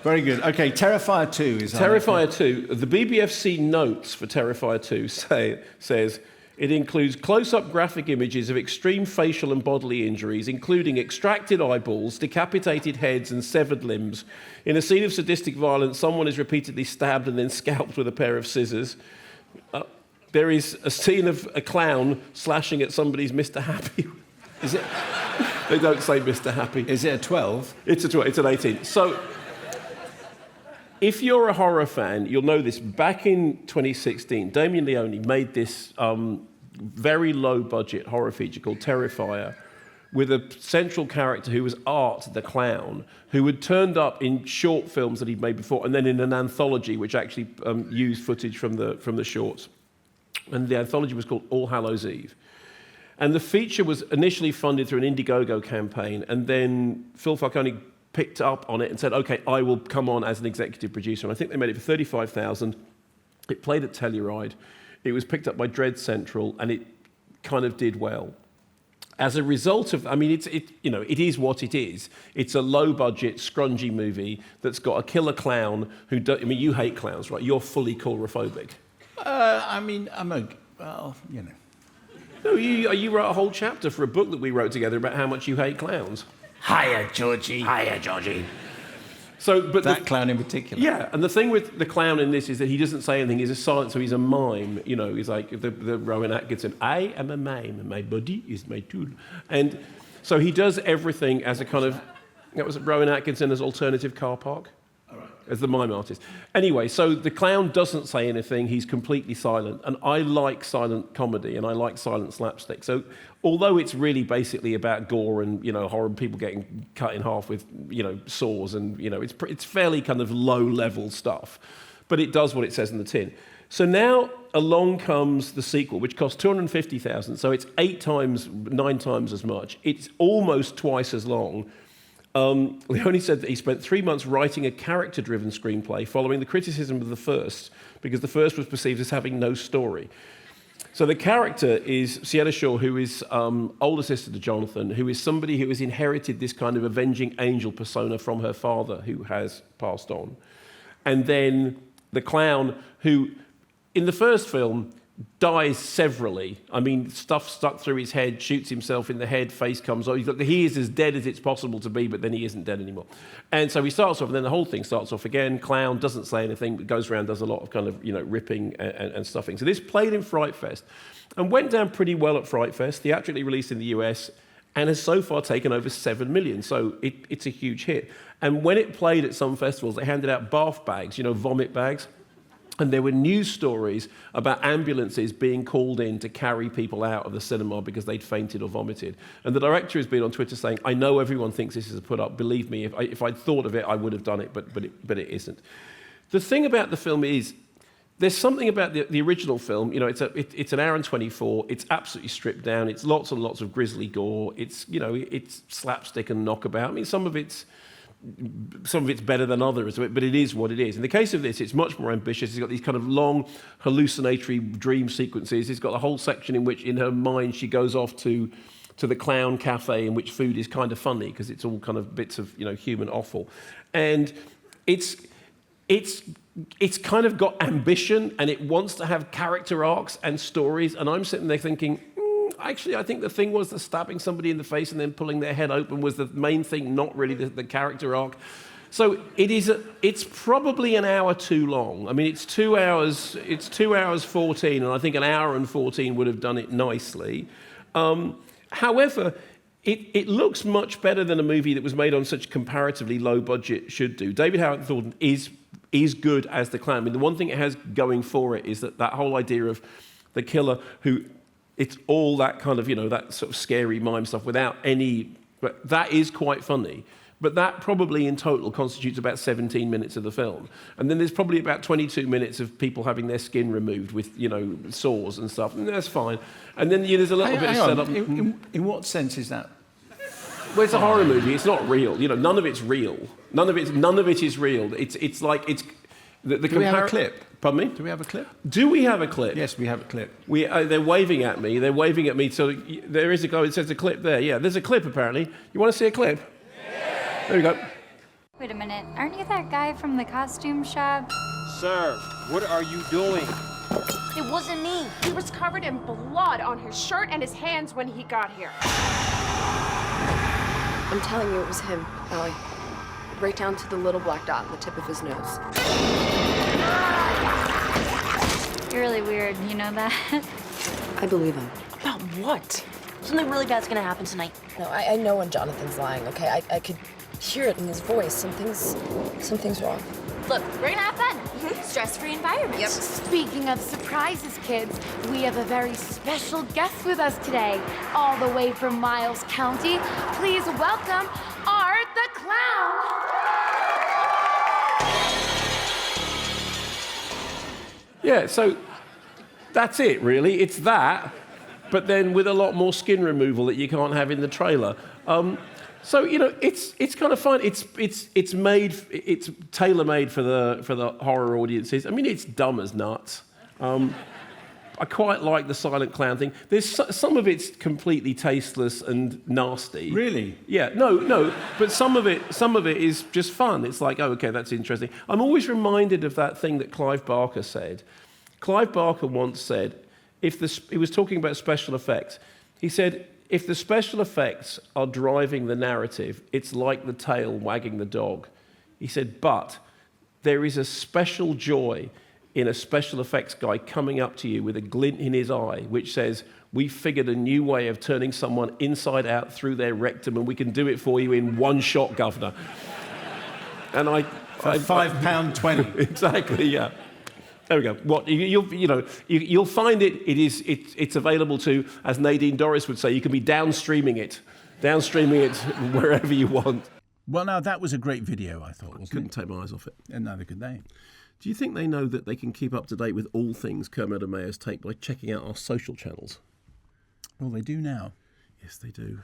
Very good. Okay, Terrifier 2 is Terrifier 2. The BBFC notes for Terrifier 2 says it includes close-up graphic images of extreme facial and bodily injuries, including extracted eyeballs, decapitated heads, and severed limbs. In a scene of sadistic violence, someone is repeatedly stabbed and then scalped with a pair of scissors. There is a scene of a clown slashing at somebody's Mr. Happy. Is it? They don't say Mr. Happy. Is it a 12? It's a 12. It's an 18. So, if you're a horror fan, you'll know this. Back in 2016, Damien Leone made this very low-budget horror feature called Terrifier, with a central character who was Art, the clown, who had turned up in short films that he'd made before, and then in an anthology which actually used footage from the shorts. And the anthology was called All Hallows Eve. And the feature was initially funded through an Indiegogo campaign, and then Phil Falcone picked up on it and said, OK, I will come on as an executive producer. And I think they made it for $35,000. It played at Telluride. It was picked up by Dread Central, and it kind of did well. As a result of, I mean, it is what it is. It's a low-budget, scrungy movie that's got a killer clown who, you hate clowns, right? You're fully coulrophobic. Well, you know. No, you wrote a whole chapter for a book that we wrote together about how much you hate clowns. Hiya, Georgie. Hiya, Georgie. So, but that clown in particular. Yeah, and the thing with the clown in this is that he doesn't say anything. He's a silent, so he's a mime. You know, he's like the Rowan Atkinson. I am a mime, and my body is my tool. And so he does everything as a kind of, that was Rowan Atkinson as alternative car park. As the mime artist. Anyway, so the clown doesn't say anything, he's completely silent, and I like silent comedy, and I like silent slapstick. So although it's really basically about gore and, horror, people getting cut in half with, saws, and, it's fairly kind of low-level stuff, but it does what it says in the tin. So now along comes the sequel, which cost $250,000, so it's 9 times as much. It's almost twice as long. Leone said that he spent 3 months writing a character-driven screenplay following the criticism of the first, because the first was perceived as having no story. So the character is Sienna Shaw, who is older sister to Jonathan, who is somebody who has inherited this kind of avenging angel persona from her father, who has passed on. And then the clown, who, in the first film, dies severally. I mean, stuff stuck through his head, shoots himself in the head, face comes off. He is as dead as it's possible to be, but then he isn't dead anymore. And so he starts off, and then the whole thing starts off again. Clown doesn't say anything, but goes around, does a lot of kind of, ripping and stuffing. So this played in Fright Fest and went down pretty well at Fright Fest, theatrically released in the US, and has so far taken over 7 million. So it's a huge hit. And when it played at some festivals, they handed out bath bags, vomit bags. And there were news stories about ambulances being called in to carry people out of the cinema because they'd fainted or vomited. And the director has been on Twitter saying, I know everyone thinks this is a put-up. Believe me, if I'd thought of it, I would have done it, but it isn't. The thing about the film is, there's something about the original film, it's an hour and 24, it's absolutely stripped down, it's lots and lots of grisly gore, it's slapstick and knockabout. I mean, some of it's better than others, but it is what it is. In the case of this, it's much more ambitious. It's got these kind of long, hallucinatory dream sequences. It's got a whole section in which, in her mind, she goes off to the clown cafe in which food is kind of funny because it's all kind of bits of human offal. And it's kind of got ambition, and it wants to have character arcs and stories. And I'm sitting there thinking, actually, I think the thing was the stabbing somebody in the face and then pulling their head open was the main thing, not really the character arc. So it's probably an hour too long. I mean, it's 2 hours 14, and I think an hour and 14 would have done it nicely. However, it looks much better than a movie that was made on such comparatively low budget should do. David Howard Thornton is good as the clown. I mean, the one thing it has going for it is that whole idea of the killer who, it's all that kind of, that sort of scary mime stuff without any, but that is quite funny. But that probably in total constitutes about 17 minutes of the film. And then there's probably about 22 minutes of people having their skin removed with, saws and stuff, and that's fine. And then there's a little bit of setup. In what sense is that? Well, it's a horror movie. It's not real. None of it's real. None of it is real. It's like it's. Do we have a clip? Pardon me? Do we have a clip? Do we have a clip? Yes, we have a clip. They're waving at me. So there is a guy. It says a clip there. Yeah, there's a clip apparently. You want to see a clip? Yeah. There we go. Wait a minute, aren't you that guy from the costume shop? Sir, what are you doing? It wasn't me. He was covered in blood on his shirt and his hands when he got here. I'm telling you, it was him, Allie. Right down to the little black dot on the tip of his nose. You're really weird, you know that? I believe him. About what? Something really bad's gonna happen tonight. No, I know when Jonathan's lying, okay? I could hear it in his voice. Something's wrong. Look, we're gonna have fun. Stress-free environment. Yep. Speaking of surprises, kids, we have a very special guest with us today. All the way from Miles County, please welcome Art the Clown. Yeah, so that's it, really. It's that, but then with a lot more skin removal that you can't have in the trailer. So you know, it's kind of fun. It's tailor-made for the horror audiences. I mean, it's dumb as nuts. I quite like the silent clown thing. There's some of it's completely tasteless and nasty. Really? Yeah, no, but some of it is just fun. It's like, oh, okay, that's interesting. I'm always reminded of that thing that Clive Barker said. Clive Barker once said, he was talking about special effects. He said, if the special effects are driving the narrative, it's like the tail wagging the dog. He said, but there is a special joy in a special effects guy coming up to you with a glint in his eye, which says, we figured a new way of turning someone inside out through their rectum, and we can do it for you in one shot, governor. And For £5.20. Exactly, yeah. There we go. What you'll find it's available to, as Nadine Dorris would say, you can be downstreaming it wherever you want. Well, now, that was a great video, I thought, wasn't Couldn't take my eyes off it. it? And neither could they. Do you think they know that they can keep up to date with all things Kermode and Mayo's take by checking out our social channels? Well, they do now. Yes, they do.